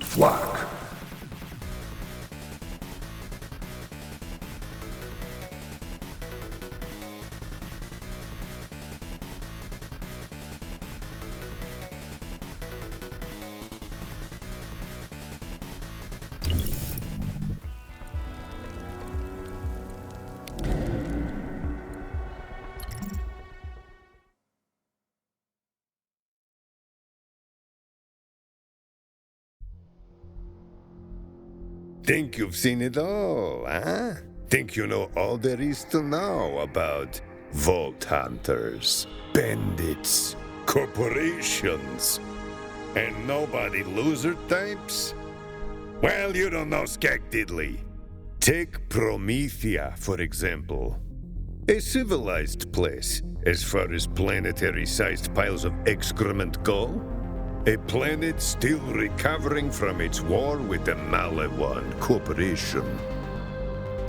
Flock. Think you've seen it all, huh? Think you know all there is to know about vault hunters, bandits, corporations, and nobody loser types? Well, you don't know Skag Diddley. Take Promethea, for example. A civilized place, as far as planetary-sized piles of excrement go. A planet still recovering from its war with the Malawan Corporation.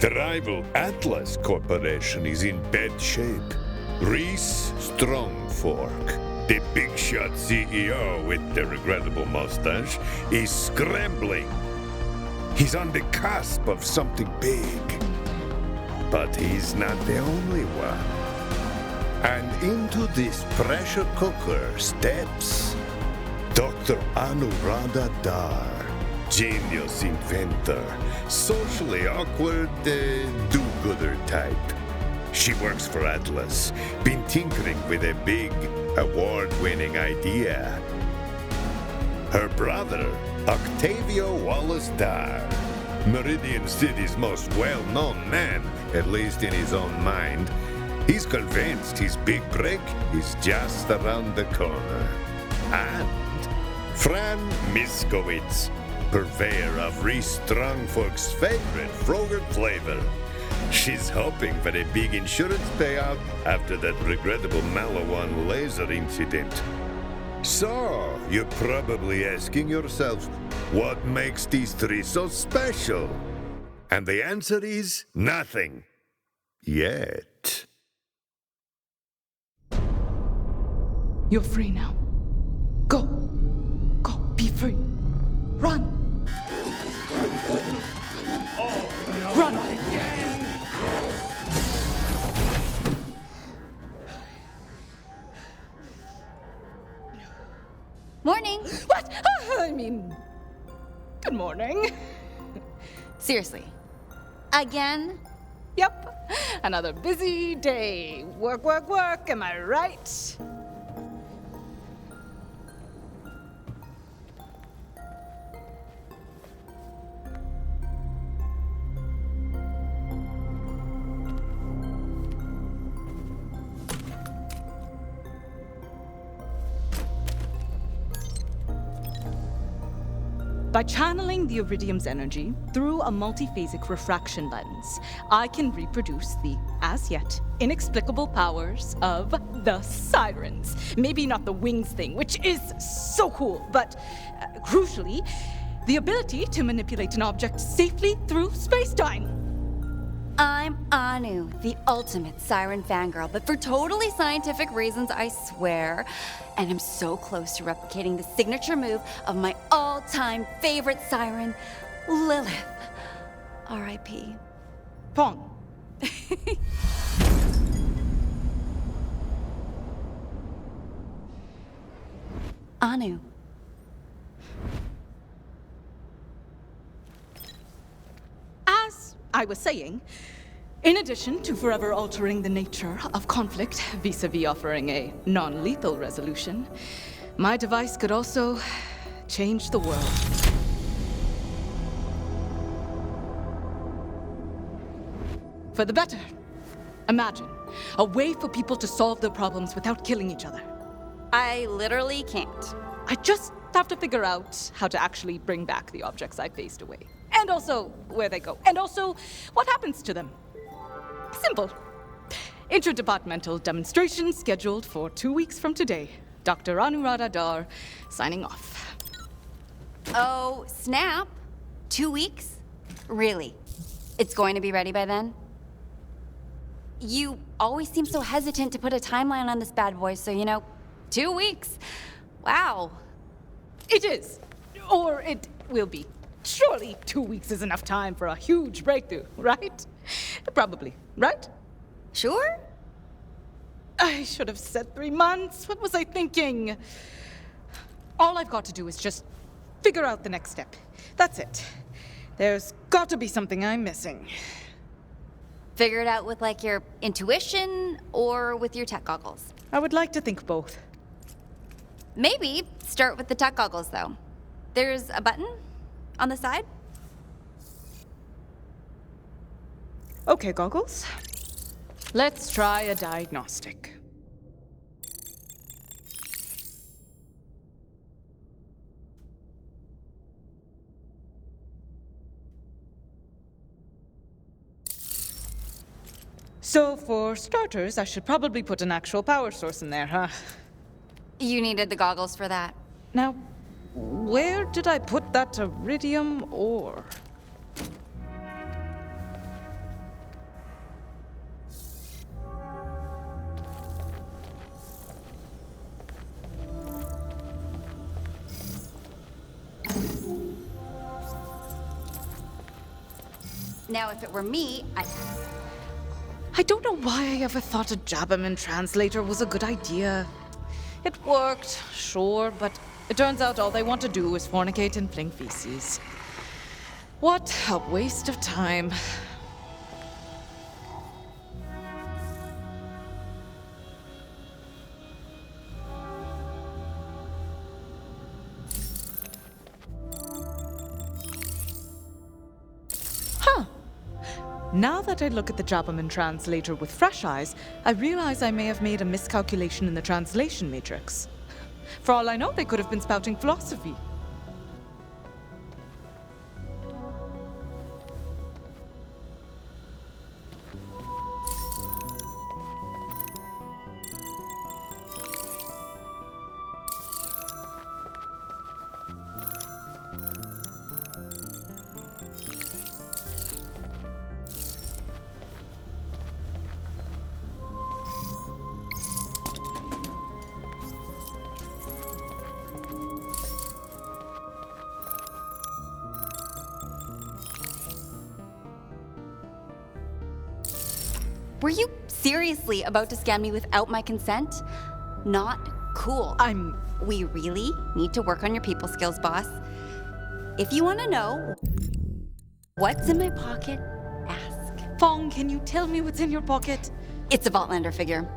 The rival Atlas Corporation is in bad shape. Reese Strongfork, the big-shot CEO with the regrettable mustache, is scrambling. He's on the cusp of something big. But he's not the only one. And into this pressure cooker steps Dr. Anuradha Dar, genius inventor, socially awkward, do-gooder type. She works for Atlas, been tinkering with a big, award-winning idea. Her brother, Octavio Wallace Dar, Meridian City's most well-known man, at least in his own mind, he's convinced his big break is just around the corner. And Fran Miskowitz, purveyor of Reese Strongfork's favorite Frogurt flavor. She's hoping for a big insurance payout after that regrettable Malawan laser incident. So, you're probably asking yourself, what makes these three so special? And the answer is nothing. Yet. You're free now. Go. Go. Be free. Run. Run. Morning. What? I mean, good morning. Seriously. Again? Yep. Another busy day. Work, work, work. Am I right? By channeling the iridium's energy through a multiphasic refraction lens, I can reproduce the, as yet, inexplicable powers of the sirens. Maybe not the wings thing, which is so cool, but crucially, the ability to manipulate an object safely through space-time. I'm Anu, the ultimate siren fangirl, but for totally scientific reasons, I swear. And I'm so close to replicating the signature move of my all-time favorite siren, Lilith. R.I.P. Pong. Anu. As I was saying, In addition to forever altering the nature of conflict vis-a-vis offering a non-lethal resolution, my device could also change the world. For the better. Imagine a way for people to solve their problems without killing each other. I literally can't. I just have to figure out how to actually bring back the objects I phased away. And also where they go. And also what happens to them. Simple. Interdepartmental demonstration scheduled for 2 weeks from today. Dr. Anuradha Dar, signing off. Oh, snap. 2 weeks? Really? It's going to be ready by then? You always seem so hesitant to put a timeline on this bad boy, so 2 weeks. Wow. It is. Or it will be. Surely 2 weeks is enough time for a huge breakthrough, right? Probably, right? Sure? I should have said 3 months. What was I thinking? All I've got to do is just figure out the next step. That's it. There's got to be something I'm missing. Figure it out with your intuition or with your tech goggles? I would like to think both. Maybe start with the tech goggles, though. There's a button on the side. Okay, goggles. Let's try a diagnostic. So, for starters, I should probably put an actual power source in there, huh? You needed the goggles for that. Now, where did I put that iridium ore? Now, if it were me, I don't know why I ever thought a Jabberman translator was a good idea. It worked, sure, but it turns out all they want to do is fornicate and fling feces. What a waste of time. Huh. Now that I look at the Jabberman translator with fresh eyes, I realize I may have made a miscalculation in the translation matrix. For all I know, they could have been spouting philosophy. Were you seriously about to scam me without my consent? Not cool. We really need to work on your people skills, boss. If you want to know what's in my pocket, ask. Fong, can you tell me what's in your pocket? It's a Vaultlander figure.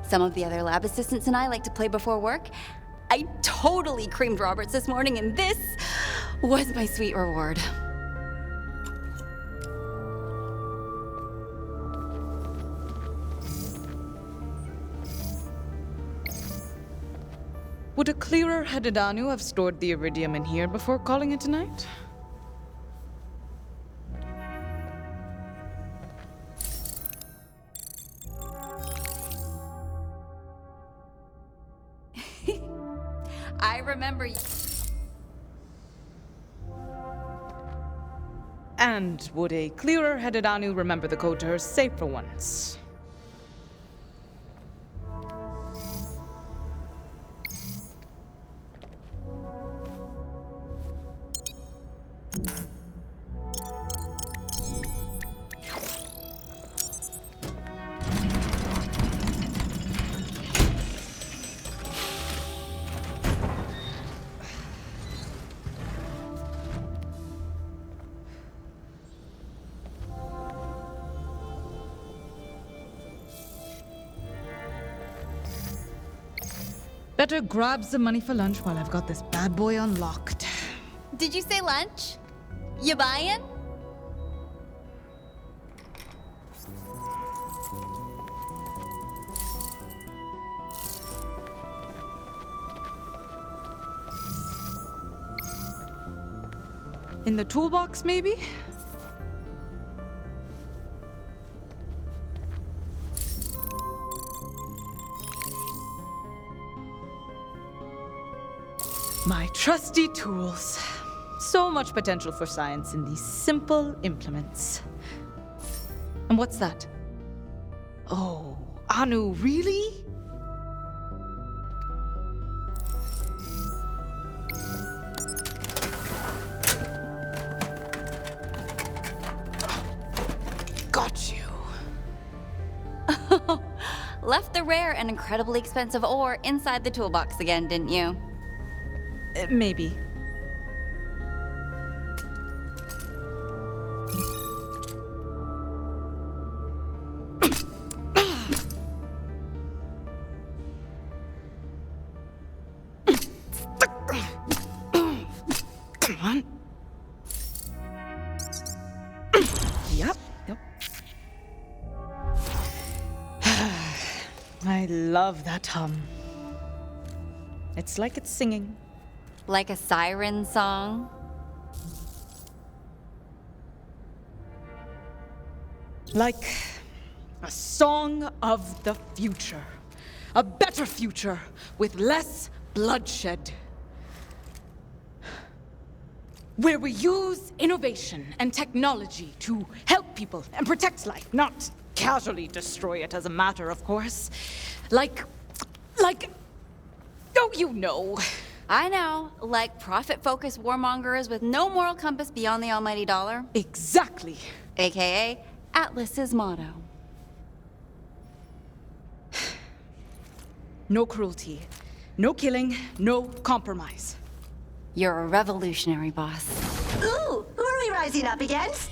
Some of the other lab assistants and I like to play before work. I totally creamed Roberts this morning, and this was my sweet reward. Would a clearer-headed Anu have stored the iridium in here before calling it a night? I remember you. And would a clearer-headed Anu remember the code to her safe for once? Better grab some money for lunch while I've got this bad boy unlocked. Did you say lunch? You buying? In the toolbox, maybe? My trusty tools. So much potential for science in these simple implements. And what's that? Oh, Anu, really? Got you. Left the rare and incredibly expensive ore inside the toolbox again, didn't you? Maybe. Come on. Yep. I love that hum. It's like it's singing. Like a siren song? Like a song of the future. A better future with less bloodshed. Where we use innovation and technology to help people and protect life, not casually destroy it as a matter of course. Like, oh, you know. I know, like profit-focused warmongers with no moral compass beyond the almighty dollar. Exactly. AKA Atlas's motto. No cruelty, no killing, no compromise. You're a revolutionary, boss. Ooh, who are we rising up against?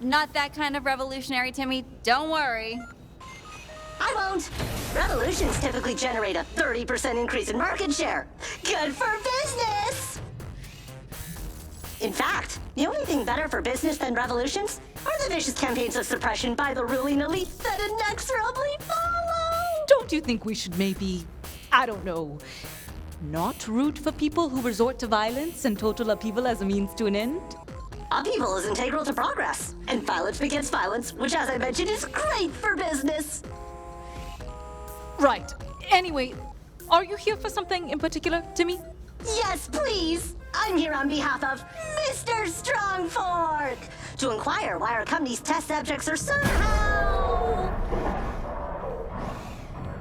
Not that kind of revolutionary, Timmy. Don't worry. I won't. Revolutions typically generate a 30% increase in market share. Good for business! In fact, the only thing better for business than revolutions are the vicious campaigns of suppression by the ruling elite that inexorably follow! Don't you think we should maybe, I don't know, not root for people who resort to violence and total upheaval as a means to an end? Upheaval is integral to progress, and violence begets violence, which, as I mentioned, is great for business. Right. Anyway, are you here for something in particular, Timmy? Yes, please. I'm here on behalf of Mr. Strongfork to inquire why our company's test subjects are somehow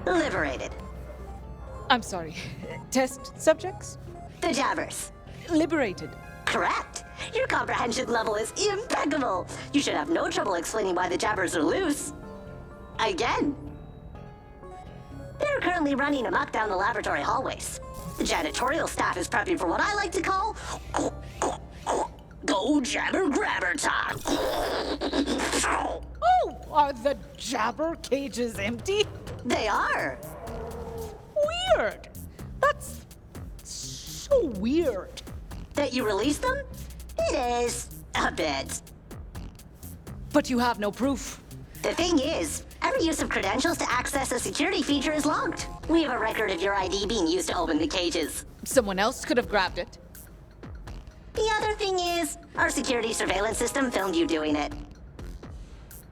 liberated. I'm sorry. Test subjects? The Jabbers. Liberated. Correct. Your comprehension level is impeccable. You should have no trouble explaining why the Jabbers are loose. Again. They're currently running amok down the laboratory hallways. The janitorial staff is prepping for what I like to call go jabber grabber time. Oh, are the Jabber cages empty? They are. Weird. That's so weird. That you released them? It is a bit. But you have no proof. The thing is, every use of credentials to access a security feature is logged. We have a record of your ID being used to open the cages. Someone else could have grabbed it. The other thing is, our security surveillance system filmed you doing it.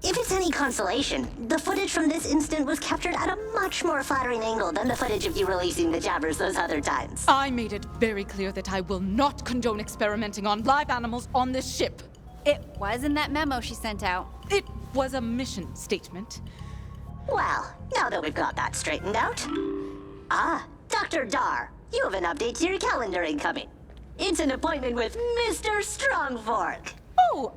If it's any consolation, the footage from this instant was captured at a much more flattering angle than the footage of you releasing the Jabbers those other times. I made it very clear that I will not condone experimenting on live animals on this ship. It was in that memo she sent out. It was a mission statement. Well, now that we've got that straightened out. Ah, Dr. Dar, you have an update to your calendar incoming. It's an appointment with Mr. Strongfork. Oh,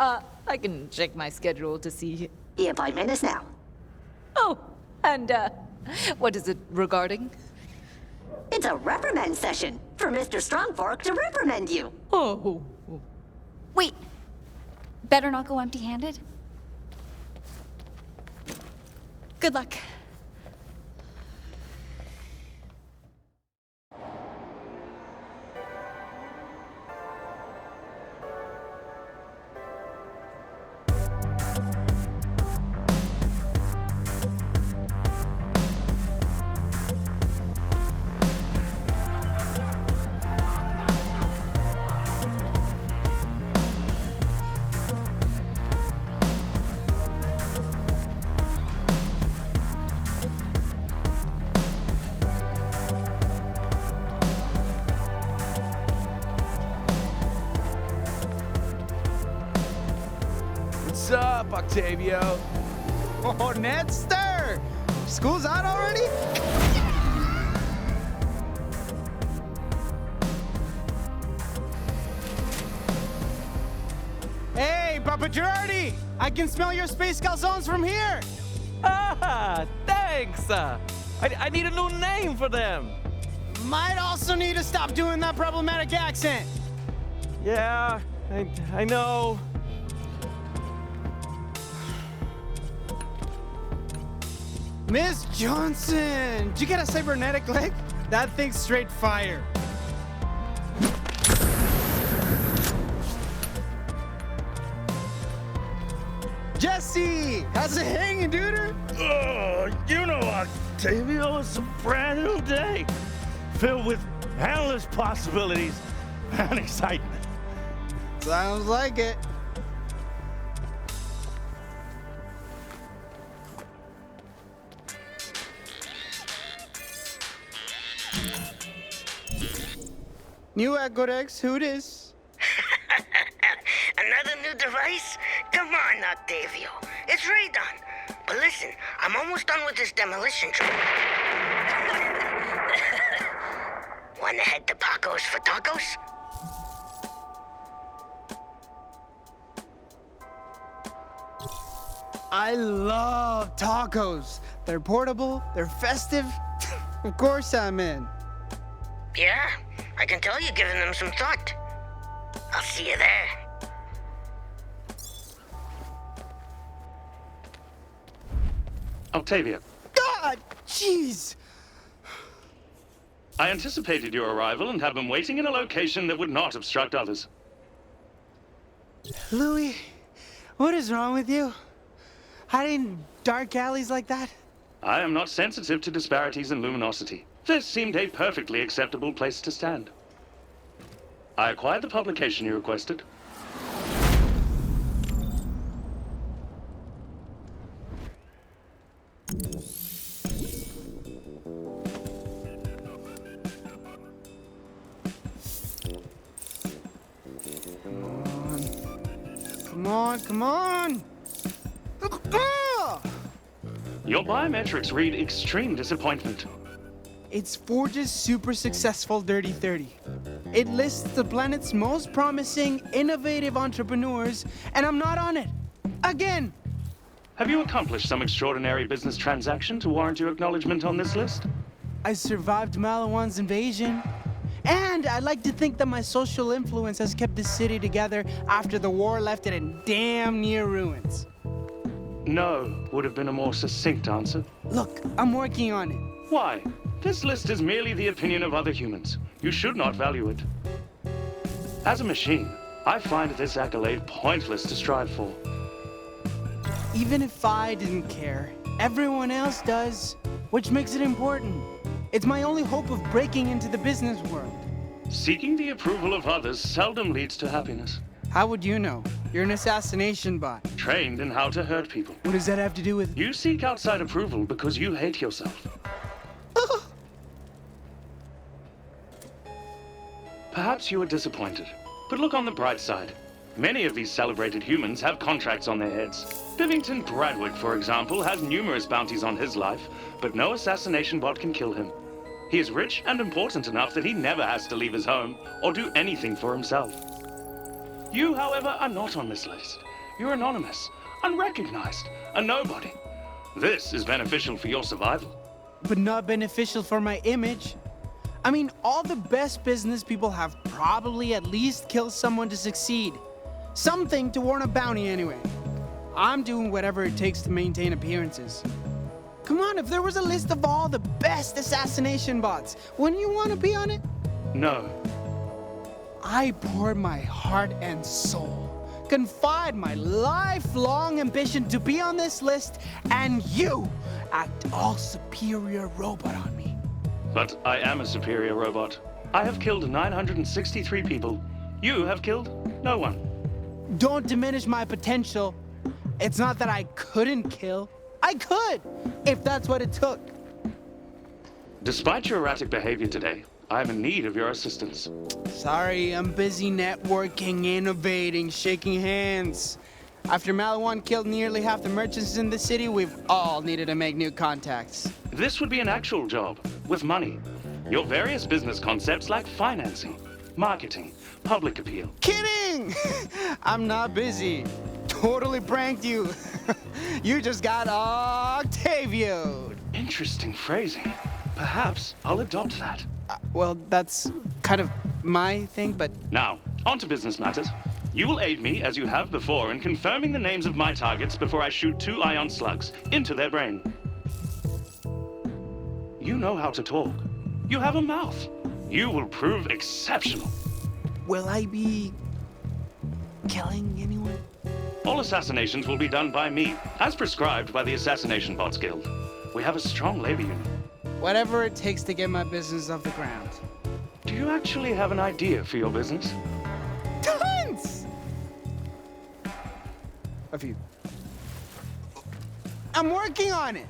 I can check my schedule to see. The appointment is now. Oh, and, what is it regarding? It's a reprimand session for Mr. Strongfork to reprimand you. Oh. Wait. Better not go empty-handed? Good luck. What's up, Octavio? Oh, Nedster! School's out already? Hey, Papa Girardi! I can smell your space calzones from here! Ah, thanks. I need a new name for them. Might also need to stop doing that problematic accent. Yeah, I know. Miss Johnson, did you get a cybernetic leg? That thing's straight fire. Jesse, how's it hanging, duder? Oh, you know, Octavio, it's a brand new day, filled with endless possibilities and excitement. Sounds like it. New Ecodex, who dis? Another new device? Come on, Octavio. It's radon. But listen, I'm almost done with this demolition job. Wanna head to Paco's for tacos? I love tacos. They're portable, they're festive. Of course I'm in. Yeah, I can tell you're giving them some thought. I'll see you there. Octavia, God, jeez. I anticipated your arrival and have been waiting in a location that would not obstruct others. Louis, what is wrong with you? Hiding dark alleys like that? I am not sensitive to disparities in luminosity. This seemed a perfectly acceptable place to stand. I acquired the publication you requested. Come on, come on! Ah! Your biometrics read extreme disappointment. It's Forge's super successful Dirty 30. It lists the planet's most promising, innovative entrepreneurs, and I'm not on it. Again! Have you accomplished some extraordinary business transaction to warrant your acknowledgement on this list? I survived Malawan's invasion. And I like to think that my social influence has kept the city together after the war left it in damn near ruins. No would have been a more succinct answer. Look, I'm working on it. Why? This list is merely the opinion of other humans. You should not value it. As a machine, I find this accolade pointless to strive for. Even if I didn't care, everyone else does, which makes it important. It's my only hope of breaking into the business world. Seeking the approval of others seldom leads to happiness. How would you know? You're an assassination bot. Trained in how to hurt people. What does that have to do with... You seek outside approval because you hate yourself. Perhaps you are disappointed, but look on the bright side. Many of these celebrated humans have contracts on their heads. Bivington Bradwick, for example, has numerous bounties on his life, but no assassination bot can kill him. He is rich and important enough that he never has to leave his home or do anything for himself. You, however, are not on this list. You're anonymous, unrecognized, a nobody. This is beneficial for your survival. But not beneficial for my image. I mean, all the best business people have probably at least killed someone to succeed. Something to warrant a bounty anyway. I'm doing whatever it takes to maintain appearances. Come on, if there was a list of all the best assassination bots, wouldn't you want to be on it? No. I pour my heart and soul, confide my lifelong ambition to be on this list, and you act all superior robot on me. But I am a superior robot. I have killed 963 people. You have killed no one. Don't diminish my potential. It's not that I couldn't kill. I could, if that's what it took. Despite your erratic behavior today, I am in need of your assistance. Sorry, I'm busy networking, innovating, shaking hands. After Malawan killed nearly half the merchants in the city, we've all needed to make new contacts. This would be an actual job, with money. Your various business concepts like financing, marketing, public appeal. Kidding! I'm not busy. Totally pranked you. You just got Octavio. Interesting phrasing. Perhaps I'll adopt that. Well, that's kind of my thing, but... Now, on to business matters. You will aid me, as you have before, in confirming the names of my targets before I shoot 2 ion slugs into their brain. You know how to talk. You have a mouth. You will prove exceptional. Will I be... killing anyone? All assassinations will be done by me, as prescribed by the Assassination Bots Guild. We have a strong labor union. Whatever it takes to get my business off the ground. Do you actually have an idea for your business? Tons! A few. I'm working on it.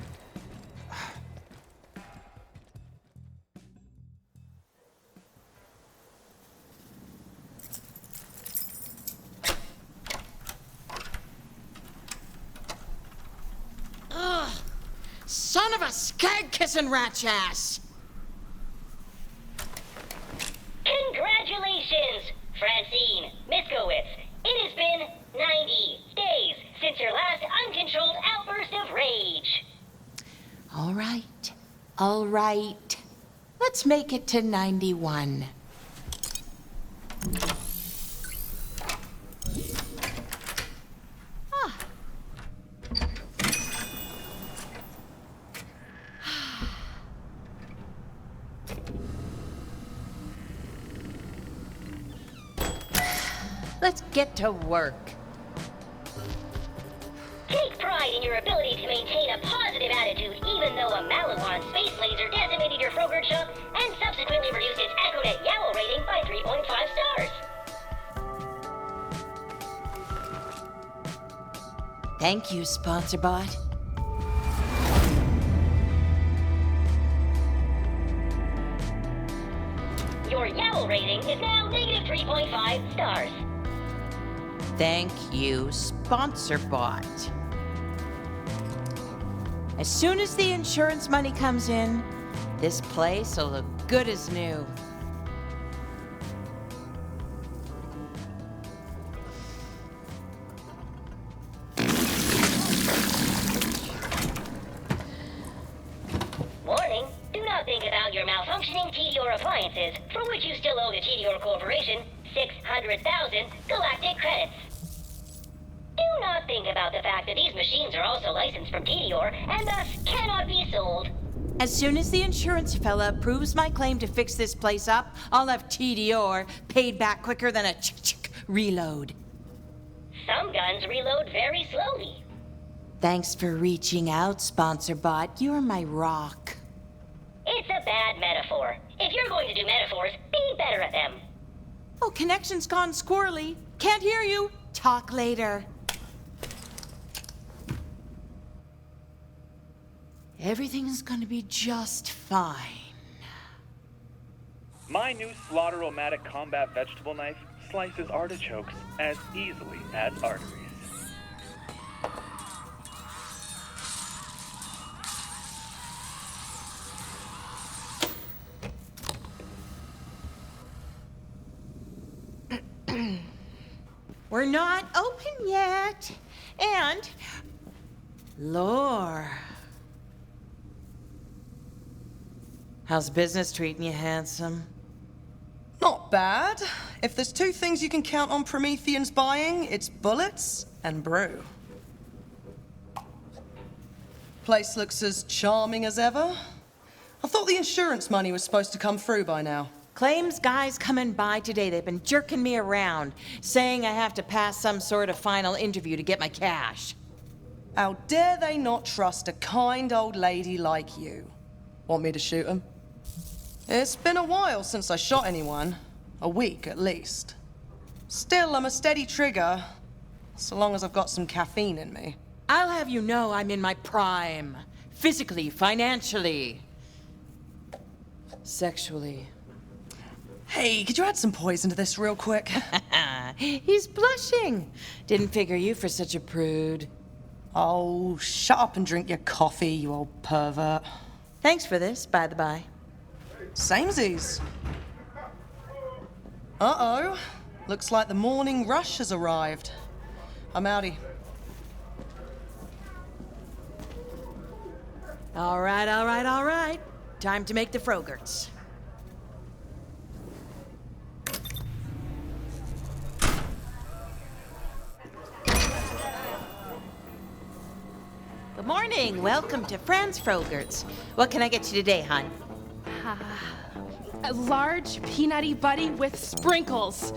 Son of a skag-kissing rat's ass! Congratulations, Francine Miskowitz. It has been 90 days since your last uncontrolled outburst of rage. All right. Let's make it to 91. Let's get to work. Take pride in your ability to maintain a positive attitude even though a Malawan space laser decimated your Frogurt shop and subsequently reduced its Echonet Yowl rating by 3.5 stars. Thank you, SponsorBot. Your Yowl rating is now negative 3.5 stars. Thank you, SponsorBot. As soon as the insurance money comes in, this place will look good as new. Warning, do not think about your malfunctioning TDR appliances, for which you still owe the TDR Corporation 600,000 galactic credits. Do not think about the fact that these machines are also licensed from TDR and thus cannot be sold. As soon as the insurance fella approves my claim to fix this place up, I'll have TDR paid back quicker than a reload. Some guns reload very slowly. Thanks for reaching out, SponsorBot. You're my rock. It's a bad metaphor. If you're going to do metaphors, be better at them. Oh, connection's gone squirrely. Can't hear you. Talk later. Everything's gonna be just fine. My new Slaughter-O-Matic combat vegetable knife slices artichokes as easily as arteries. We're not open yet. And... Lore. How's business treating you, handsome? Not bad. If there's 2 things you can count on Prometheans buying, it's bullets and brew. place looks as charming as ever. I thought the insurance money was supposed to come through by now. Claims guys coming by today. They've been jerking me around, saying I have to pass some sort of final interview to get my cash. How dare they not trust a kind old lady like you? Want me to shoot them? It's been a while since I shot anyone. A week, at least. Still, I'm a steady trigger, so long as I've got some caffeine in me. I'll have you know I'm in my prime. Physically, financially, sexually. Hey, could you add some poison to this real quick? He's blushing. Didn't figure you for such a prude. Oh, shut up and drink your coffee, you old pervert. Thanks for this, by the by. Samesies. Uh-oh. Looks like the morning rush has arrived. I'm outie. All right. Time to make the Frogerts. Good morning. Welcome to Fran's Frogerts. What can I get you today, hon? A large peanutty buddy with sprinkles.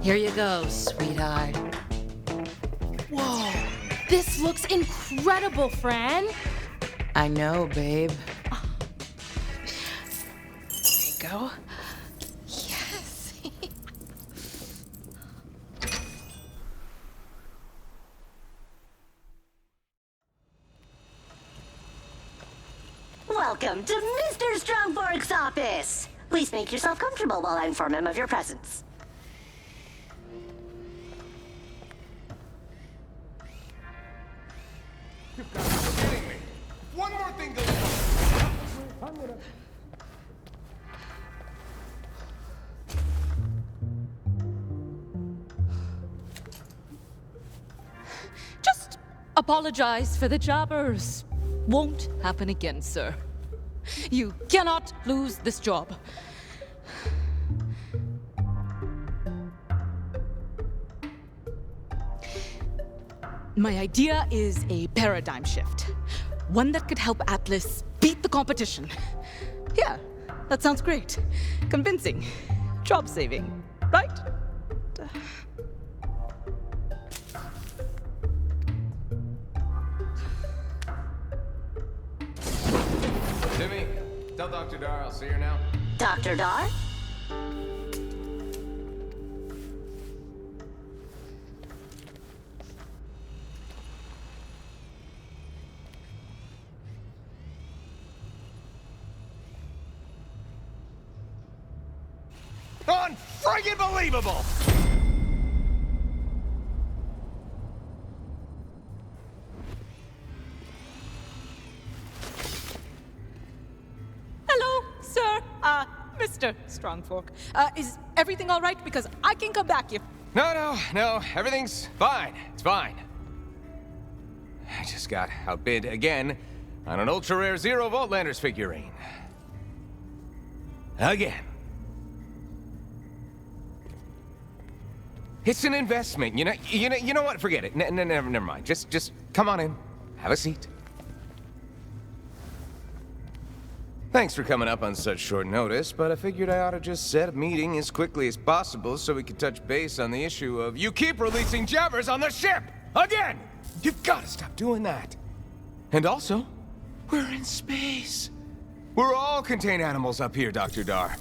Here you go, sweetheart. Whoa, this looks incredible, Fran. I know, babe. There you go. Yes. Welcome to Mr. Strongborg's office. Please make yourself comfortable while I inform him of your presence. You've got to be kidding me. One more thing goes wrong. Just apologize for the jabbers. Won't happen again, sir. You cannot lose this job. My idea is a paradigm shift. One that could help Atlas beat the competition. Yeah, that sounds great. Convincing. Job saving, right? Timmy, tell Dr. Dar I'll see her now. Dr. Dar? Unfriggin' believable! Hello, sir. Mr. Strongfork. Is everything all right? Because I can come back if... No, everything's fine. It's fine. I just got outbid again on an ultra-rare Zero Voltlanders figurine. Again. It's an investment, you know what? Forget it. Never mind. Just come on in. Have a seat. Thanks for coming up on such short notice, but I figured I ought to just set a meeting as quickly as possible so we could touch base on the issue of you keep releasing jabbers on the ship! Again! You've got to stop doing that. And also, we're in space. We're all contained animals up here, Dr. Dar.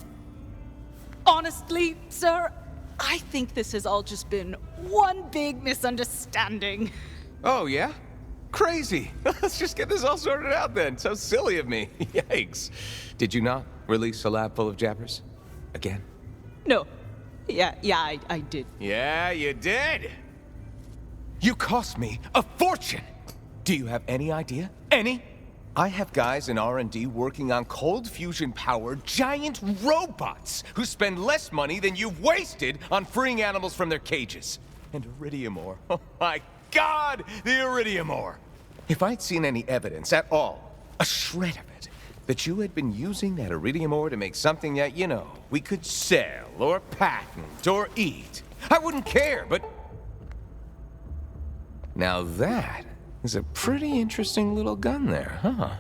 Honestly, sir, I think this has all just been one big misunderstanding. Oh, yeah? Crazy. Let's just get this all sorted out then. So silly of me. Yikes. Did you not release a lab full of jabbers? Again? No. Yeah, I did. Yeah, you did. You cost me a fortune. Do you have any idea? Any? I have guys in R&D working on cold fusion-powered giant robots who spend less money than you've wasted on freeing animals from their cages. And iridium ore. Oh my God, the iridium ore. If I'd seen any evidence at all, a shred of it, that you had been using that iridium ore to make something that, you know, we could sell or patent or eat, I wouldn't care, but... Now that is a pretty interesting little gun there, huh?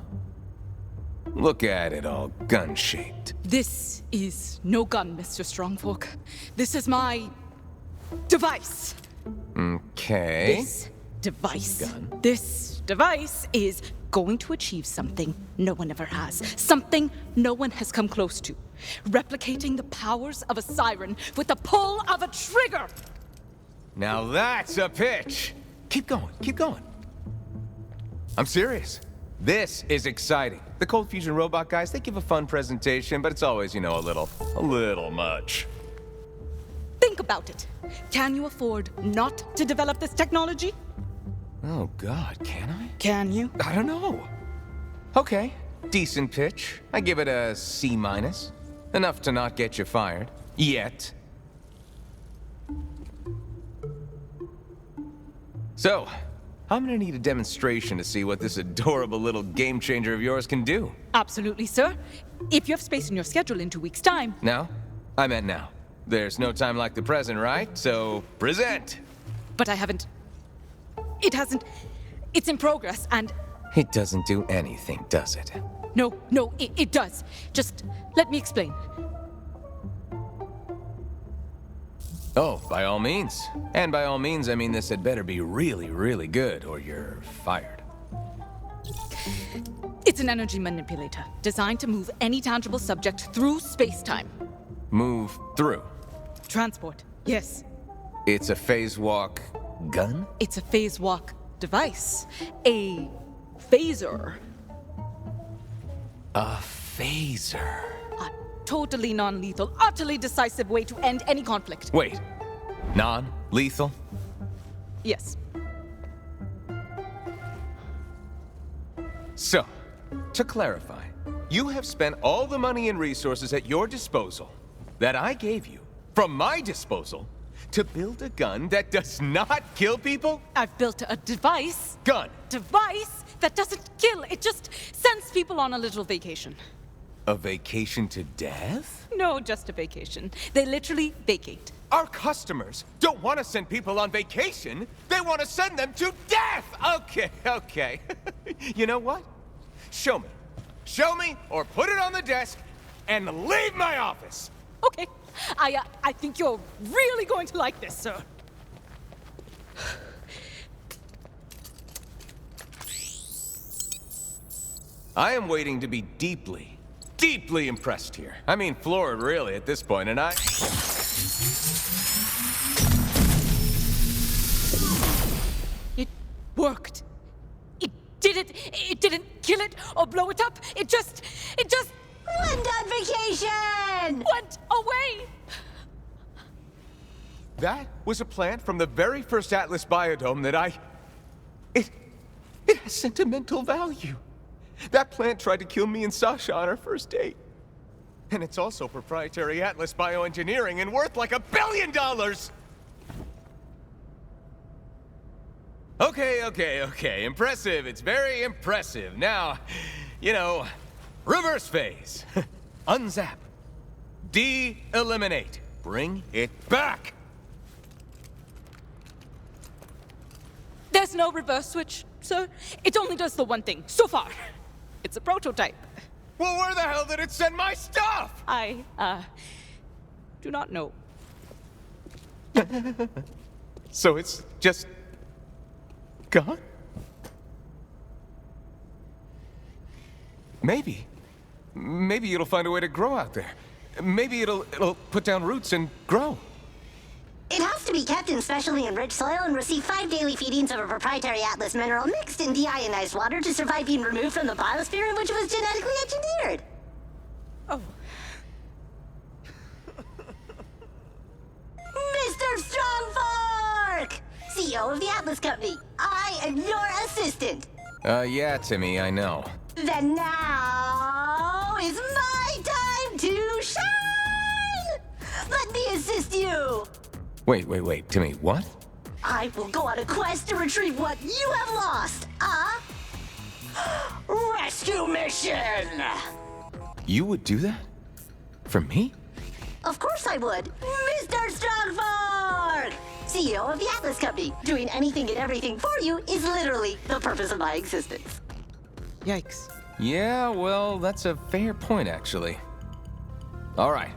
Look at it, all gun-shaped. This is no gun, Mr. Strongfolk. This is my device. Okay. This device is going to achieve something no one ever has. Something no one has come close to. Replicating the powers of a siren with the pull of a trigger. Now that's a pitch. Keep going, keep going. I'm serious. This is exciting. The cold fusion robot guys, they give a fun presentation, but it's always, you know, a little much. Think about it. Can you afford not to develop this technology? Oh God, can I? Can you? I don't know. Okay, decent pitch. I give it a C-. Enough to not get you fired. Yet. So, I'm gonna need a demonstration to see what this adorable little game changer of yours can do. Absolutely, sir. If you have space in your schedule in 2 weeks' time. Now? I meant now. There's no time like the present, right? So, present! But I haven't... It hasn't... It's in progress, and... It doesn't do anything, does it? No, it does. Just let me explain. Oh, by all means. And by all means, I mean this had better be really, really good, or you're fired. It's an energy manipulator, designed to move any tangible subject through space-time. Move through. Transport, yes. It's a phase walk gun? It's a phase walk device. A phaser. A phaser. A totally non-lethal, utterly decisive way to end any conflict. Wait. Non-lethal? Yes. So, to clarify, you have spent all the money and resources at your disposal that I gave you, from my disposal, to build a gun that does not kill people? I've built a device. Gun. Device that doesn't kill. It just sends people on a little vacation. A vacation to death? No, just a vacation. They literally vacate. Our customers don't want to send people on vacation. They want to send them to death! Okay. You know what? Show me. Show me, or put it on the desk, and leave my office! Okay. I think you're really going to like this, sir. I am waiting to be deeply, deeply impressed here. I mean, floored, really, at this point, and I... It worked. It didn't kill it or blow it up. It just... Went on vacation! Went away! That was a plant from the very first Atlas biodome that I... It has sentimental value. That plant tried to kill me and Sasha on our first date. And it's also proprietary Atlas bioengineering and worth like $1 billion! Okay. Impressive. It's very impressive. Now, you know, reverse phase. Unzap. De-eliminate. Bring it back! There's no reverse switch, sir. It only does the one thing, so far. It's a prototype. Well, where the hell did it send my stuff? I, do not know. So it's just... gone? Maybe. Maybe it'll find a way to grow out there. Maybe it'll put down roots and grow. It has to be kept in specially enriched soil and receive 5 daily feedings of a proprietary Atlas mineral mixed in deionized water to survive being removed from the biosphere in which it was genetically engineered. Oh. Mr. Strongfork! CEO of the Atlas Company, I am your assistant. Yeah, Timmy, I know. Then now is my time to shine! Let me assist you! Wait, Timmy, what? I will go on a quest to retrieve what you have lost. Rescue mission! You would do that? For me? Of course I would. Mr. Strongfork! CEO of the Atlas Company. Doing anything and everything for you is literally the purpose of my existence. Yikes. Yeah, well, that's a fair point, actually. All right.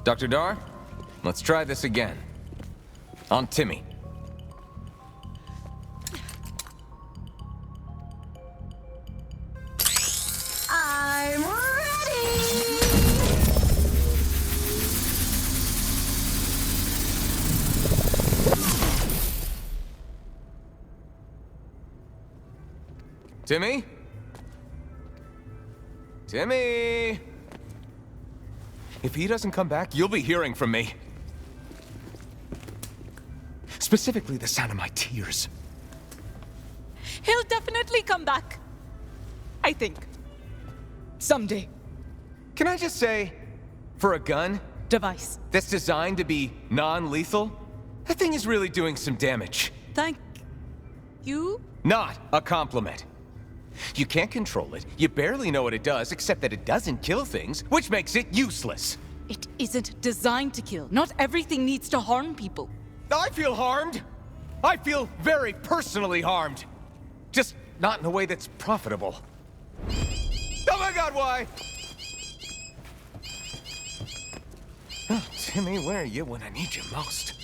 Dr. Dar, let's try this again. On Timmy. I'm ready! Timmy? Timmy! If he doesn't come back, you'll be hearing from me. Specifically, the sound of my tears. He'll definitely come back. I think. Someday. Can I just say, for a gun Device. that's designed to be non-lethal, that thing is really doing some damage. Thank you. Not a compliment. You can't control it. You barely know what it does, except that it doesn't kill things, which makes it useless. It isn't designed to kill. Not everything needs to harm people. I feel harmed. I feel very personally harmed. Just not in a way that's profitable. Oh my God, why? Oh, Timmy, where are you when I need you most?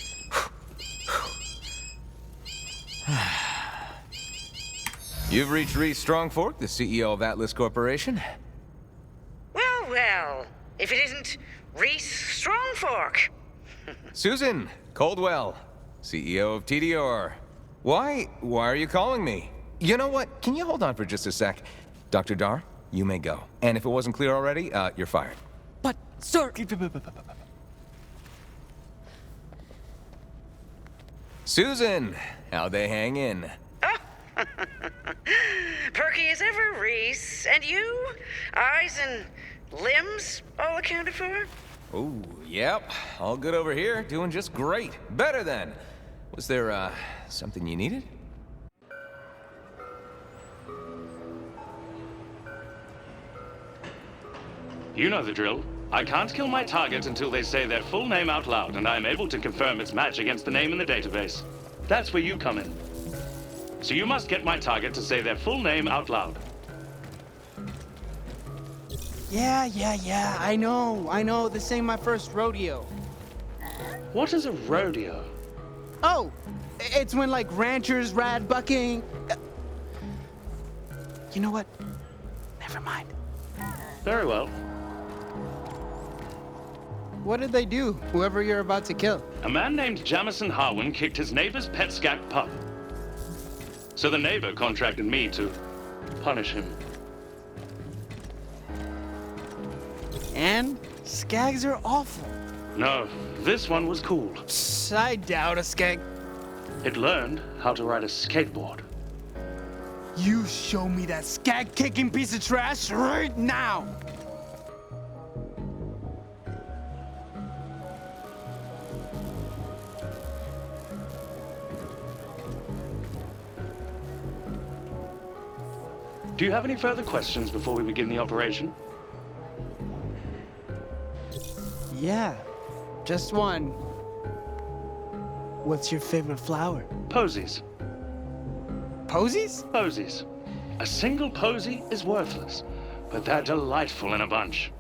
You've reached Reese Strongfork, the CEO of Atlas Corporation. Well, if it isn't Reese Strongfork. Susan Coldwell, CEO of TDR. Why are you calling me? You know what? Can you hold on for just a sec? Dr. Dar, you may go. And if it wasn't clear already, you're fired. But, sir... Susan, how'd they hang in? Perky as ever, Reese. And you? Eyes and limbs all accounted for? Oh, yep. All good over here. Doing just great. Better than. Was there, something you needed? You know the drill. I can't kill my target until they say their full name out loud, and I am able to confirm its match against the name in the database. That's where you come in. So you must get my target to say their full name out loud. Yeah, I know, this ain't my first rodeo. What is a rodeo? Oh, it's when, like, ranchers ride bucking. You know what? Never mind. Very well. What did they do, whoever you're about to kill? A man named Jamison Harwin kicked his neighbor's pet scat pup. So the neighbor contracted me to punish him. And skags are awful. No, this one was cool. I doubt a skag. It learned how to ride a skateboard. You show me that skag-kicking piece of trash right now! Do you have any further questions before we begin the operation? Yeah, just one. What's your favorite flower? Posies. Posies? Posies. A single posy is worthless, but they're delightful in a bunch.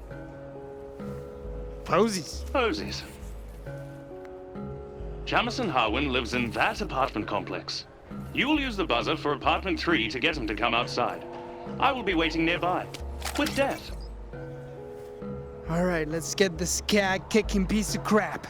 Posies? Posies. Jamison Harwin lives in that apartment complex. You will use the buzzer for apartment 3 to get him to come outside. I will be waiting nearby, with Death. All right, let's get this cat-kicking piece of crap.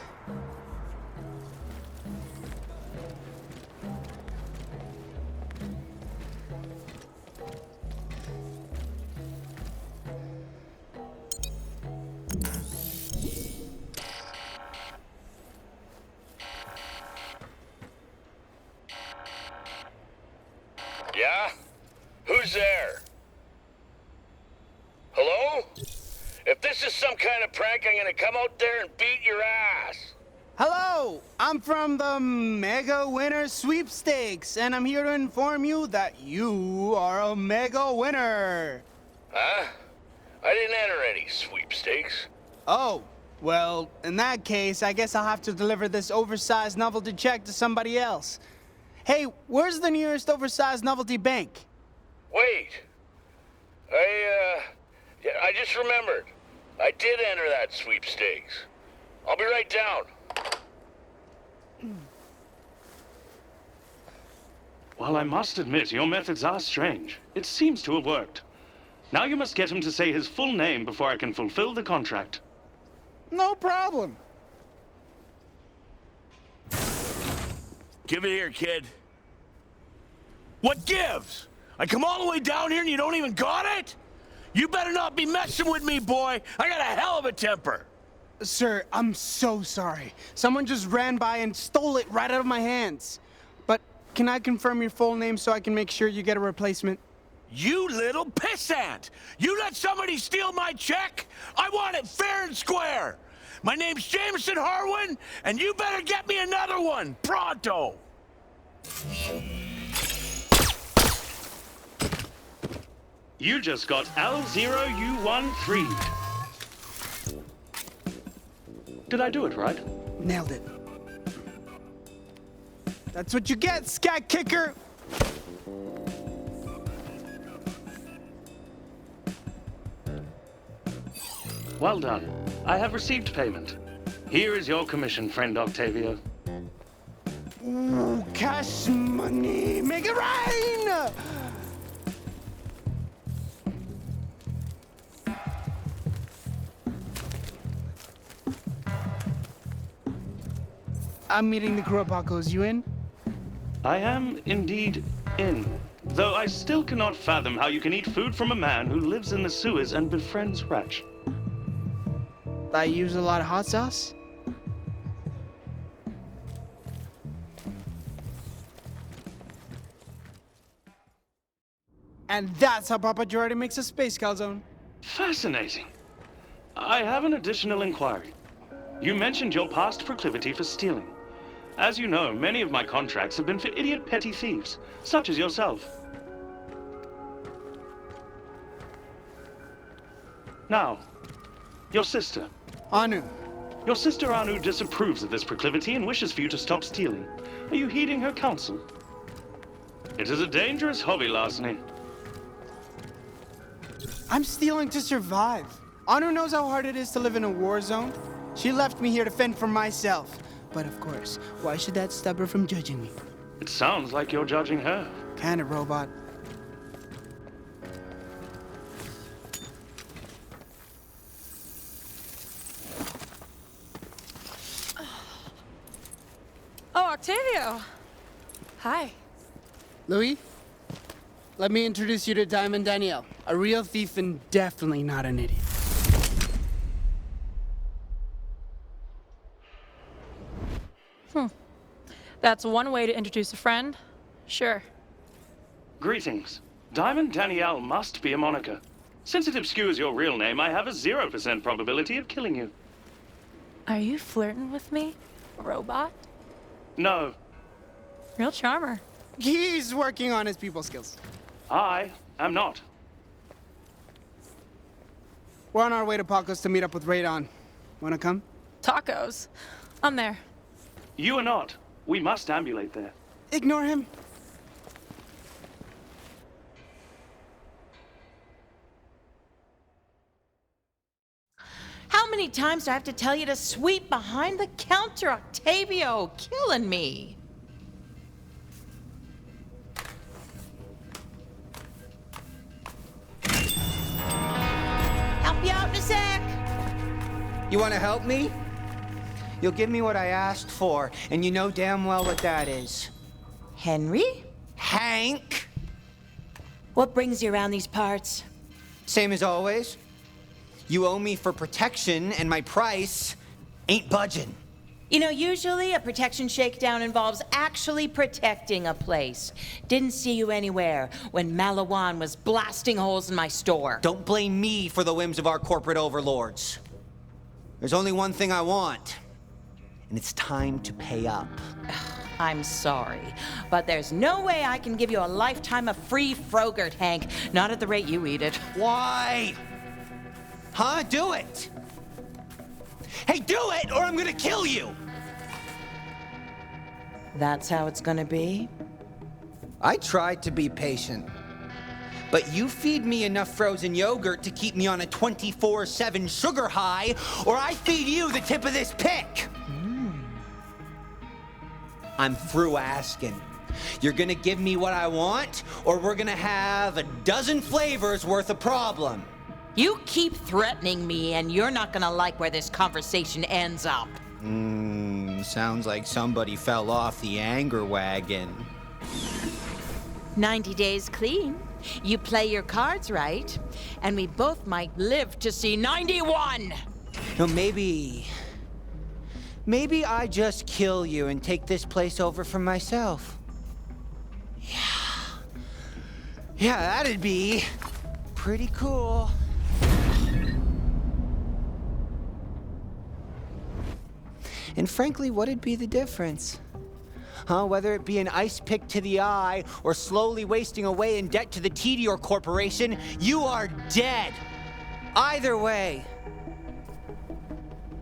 Yeah? Who's there? Hello? If this is some kind of prank, I'm gonna come out there and beat your ass. Hello, I'm from the Mega Winner Sweepstakes, and I'm here to inform you that you are a Mega Winner. Huh? I didn't enter any sweepstakes. Oh, well, in that case, I guess I'll have to deliver this oversized novelty check to somebody else. Hey, where's the nearest oversized novelty bank? Wait. I just remembered. I did enter that sweepstakes. I'll be right down. While I must admit, your methods are strange, it seems to have worked. Now you must get him to say his full name before I can fulfill the contract. No problem. Give it here, kid. What gives? I come all the way down here and you don't even got it? You better not be messing with me, boy. I got a hell of a temper. Sir, I'm so sorry. Someone just ran by and stole it right out of my hands. But can I confirm your full name so I can make sure you get a replacement? You little pissant! You let somebody steal my check? I want it fair and square. My name's Jameson Harwin, and you better get me another one, pronto! You just got L0U13. Did I do it right? Nailed it. That's what you get, scat kicker! Well done. I have received payment. Here is your commission, friend Octavio. Ooh, cash money! Make it rain! I'm meeting the crew at Paco's. You in? I am indeed in. Though I still cannot fathom how you can eat food from a man who lives in the sewers and befriends rats. I use a lot of hot sauce. And that's how Papa Jordy makes a space calzone. Fascinating. I have an additional inquiry. You mentioned your past proclivity for stealing. As you know, many of my contracts have been for idiot petty thieves, such as yourself. Now, your sister. Anu. Your sister Anu disapproves of this proclivity and wishes for you to stop stealing. Are you heeding her counsel? It is a dangerous hobby, larceny. I'm stealing to survive. Anu knows how hard it is to live in a war zone. She left me here to fend for myself. But of course, why should that stop her from judging me? It sounds like you're judging her. Kinda, robot. Oh, Octavio. Hi. Louis, let me introduce you to Diamond Danielle, a real thief and definitely not an idiot. That's one way to introduce a friend. Sure. Greetings. Diamond Danielle must be a moniker. Since it obscures your real name, I have a 0% probability of killing you. Are you flirting with me, robot? No. Real charmer. He's working on his people skills. I am not. We're on our way to Paco's to meet up with Radon. Wanna come? Tacos. I'm there. You are not. We must ambulate there. Ignore him. How many times do I have to tell you to sweep behind the counter, Octavio? Killing me. Help you out in a sec. You want to help me? You'll give me what I asked for, and you know damn well what that is. Henry? Hank! What brings you around these parts? Same as always. You owe me for protection, and my price ain't budging. You know, usually a protection shakedown involves actually protecting a place. Didn't see you anywhere when Malawan was blasting holes in my store. Don't blame me for the whims of our corporate overlords. There's only one thing I want, and it's time to pay up. I'm sorry, but there's no way I can give you a lifetime of free Frogurt, Hank. Not at the rate you eat it. Why? Huh? Do it! Hey, do it, or I'm gonna kill you! That's how it's gonna be? I tried to be patient. But you feed me enough frozen yogurt to keep me on a 24/7 sugar high, or I feed you the tip of this pick! I'm through asking. You're gonna give me what I want, or we're gonna have a dozen flavors worth of problem. You keep threatening me, and you're not gonna like where this conversation ends up. Sounds like somebody fell off the anger wagon. 90 days clean. You play your cards right, and we both might live to see 91! No, maybe I just kill you and take this place over for myself. Yeah, that'd be pretty cool. And frankly, what'd be the difference? Huh? Whether it be an ice pick to the eye or slowly wasting away in debt to the Tedior Corporation, you are dead. Either way.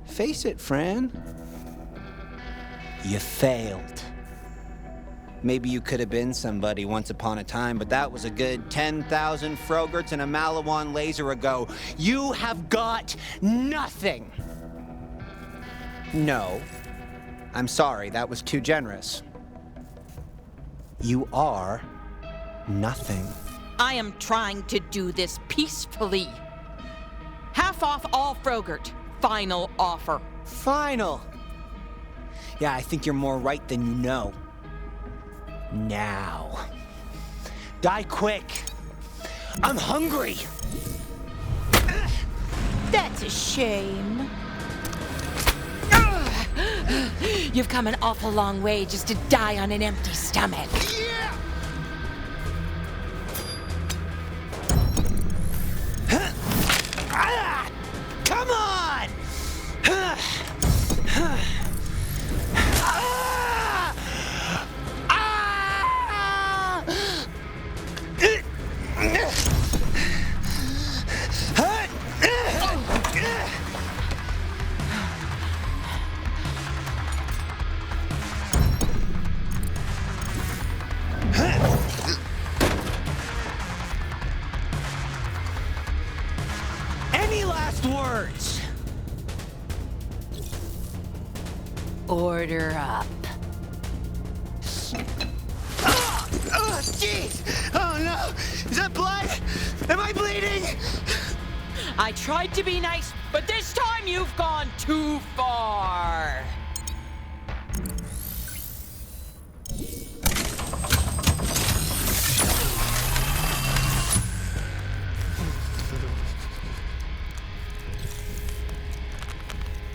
Face it, Fran. You failed. Maybe you could have been somebody once upon a time, but that was a good 10,000 Frogerts and a Malawan laser ago. You have got nothing. No. I'm sorry, that was too generous. You are nothing. I am trying to do this peacefully. Half off all Frogurt. Final offer. Final? Yeah, I think you're more right than you know. Now. Die quick. I'm hungry. That's a shame. You've come an awful long way just to die on an empty stomach. Yeah! Come on! Any last words? Order up. Oh, jeez! Oh, no! Is that blood? Am I bleeding? I tried to be nice, but this time you've gone too far.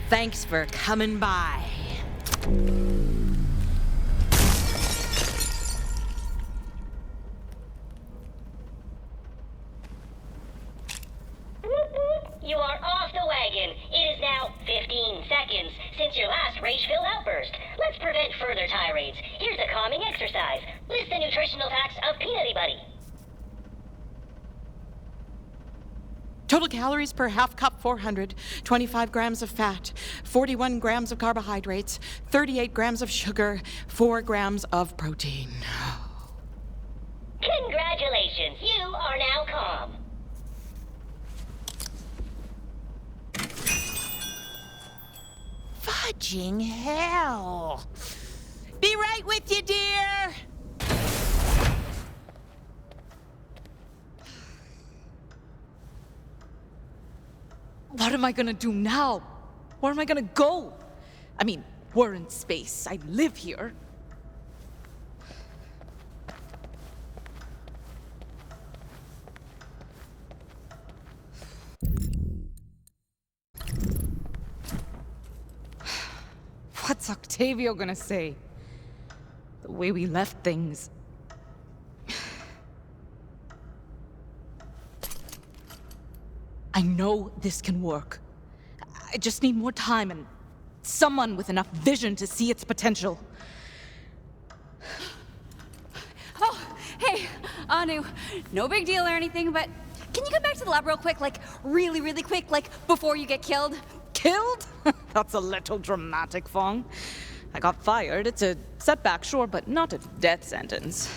Thanks for coming by. You are off the wagon. It is now 15 seconds since your last rage-filled outburst. Let's prevent further tirades. Here's a calming exercise. List the nutritional facts of Peanutty Buddy. Total calories per half cup, 400. 25 grams of fat, 41 grams of carbohydrates, 38 grams of sugar, 4 grams of protein. Congratulations, you are now calm. Fudging hell. Be right with you, dear. What am I gonna do now? Where am I gonna go? I mean, we're in space. I live here. What's Octavio gonna say? The way we left things. I know this can work. I just need more time and someone with enough vision to see its potential. Oh, hey, Anu. No big deal or anything, but can you come back to the lab real quick? Like, really, really quick, like, before you get killed? Killed? That's a little dramatic, Fong. I got fired. It's a setback, sure, but not a death sentence.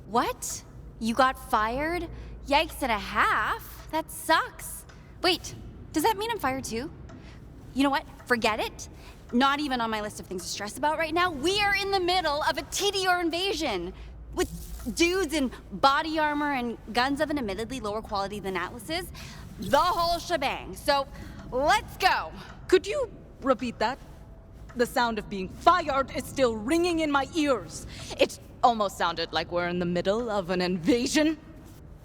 What? You got fired? Yikes and a half? That sucks. Wait, does that mean I'm fired too? You know what? Forget it. Not even on my list of things to stress about right now. We are in the middle of a TDR invasion with dudes in body armor and guns of an admittedly lower quality than Atlas's. The whole shebang. So, let's go. Could you repeat that? The sound of being fired is still ringing in my ears. It almost sounded like we're in the middle of an invasion.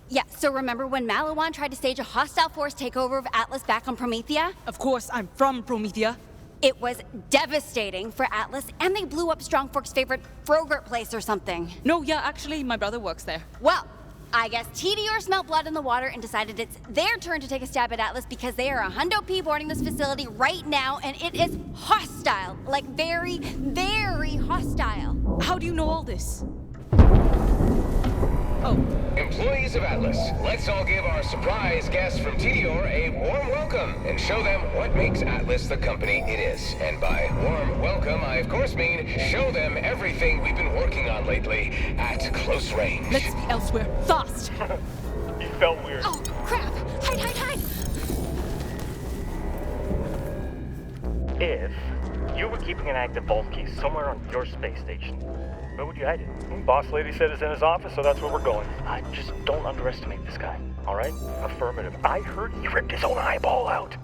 Yeah, so remember when Malawan tried to stage a hostile force takeover of Atlas back on Promethea? Of course, I'm from Promethea. It was devastating for Atlas, and they blew up Strongfork's favorite Frogurt place or something. No, yeah, actually, my brother works there. Well, I guess TDR smelled blood in the water and decided it's their turn to take a stab at Atlas because they are a hundo P boarding this facility right now, and it is hostile. Like, very, very hostile. How do you know all this? Oh. Employees of Atlas, let's all give our surprise guests from TDR a warm welcome and show them what makes Atlas the company it is. And by warm welcome, I of course mean show them everything we've been working on lately at close range. Let's be elsewhere, fast! You felt weird. Oh, crap! Hide, hide, hide! If you were keeping an active vault key somewhere on your space station, where would you hide it? Boss lady said it's in his office, so that's where we're going. I just don't underestimate this guy, all right? Affirmative. I heard he ripped his own eyeball out.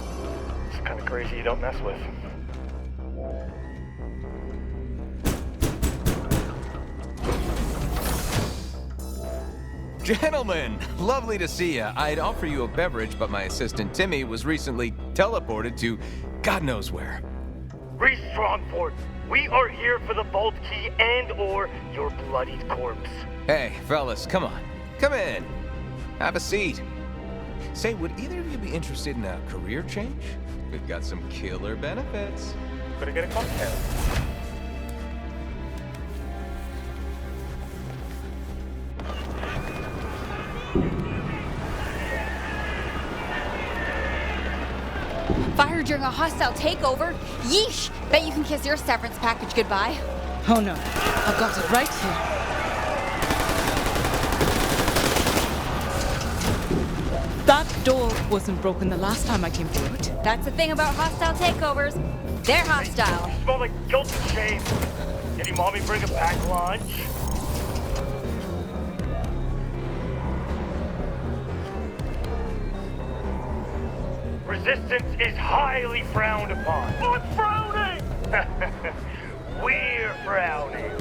It's kind of crazy you don't mess with. Gentlemen, lovely to see you. I'd offer you a beverage, but my assistant Timmy was recently teleported to God knows where. Reese Strongford, we are here for the vault key and/or your bloodied corpse. Hey, fellas, come on. Come in. Have a seat. Say, would either of you be interested in a career change? We've got some killer benefits. Could I get a cocktail? Fired during a hostile takeover? Yeesh! Bet you can kiss your severance package goodbye. Oh no, I've got it right here. That door wasn't broken the last time I came through it. That's the thing about hostile takeovers. They're hostile. You smell like guilt and shame. Did your mommy bring a packed lunch? Resistance is highly frowned upon. What's frowning? We're frowning.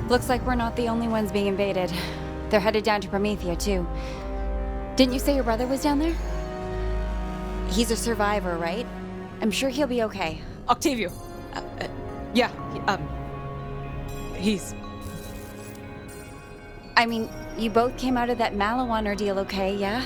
Looks like we're not the only ones being invaded. They're headed down to Promethea, too. Didn't you say your brother was down there? He's a survivor, right? I'm sure he'll be okay. Octavio. Yeah, he's... I mean, you both came out of that Malawan ordeal okay, yeah?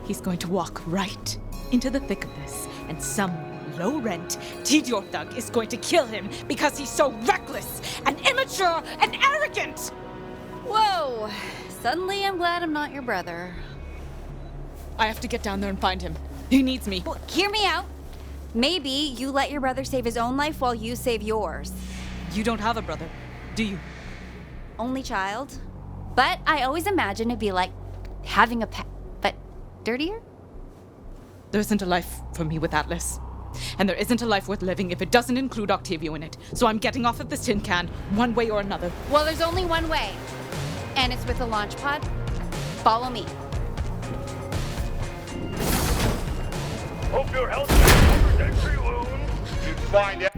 He's going to walk right into the thick of this, and some low-rent TDR thug is going to kill him because he's so reckless and immature and arrogant! Whoa! Suddenly I'm glad I'm not your brother. I have to get down there and find him. He needs me. Well, hear me out. Maybe you let your brother save his own life while you save yours. You don't have a brother, do you? only child. But I always imagine it'd be like having a pet, but dirtier? There isn't a life for me with Atlas. And there isn't a life worth living if it doesn't include Octavio in it. So I'm getting off of this tin can, one way or another. Well, there's only one way. And it's with a launch pod. Follow me. Hope your health covers entry wounds. You'd find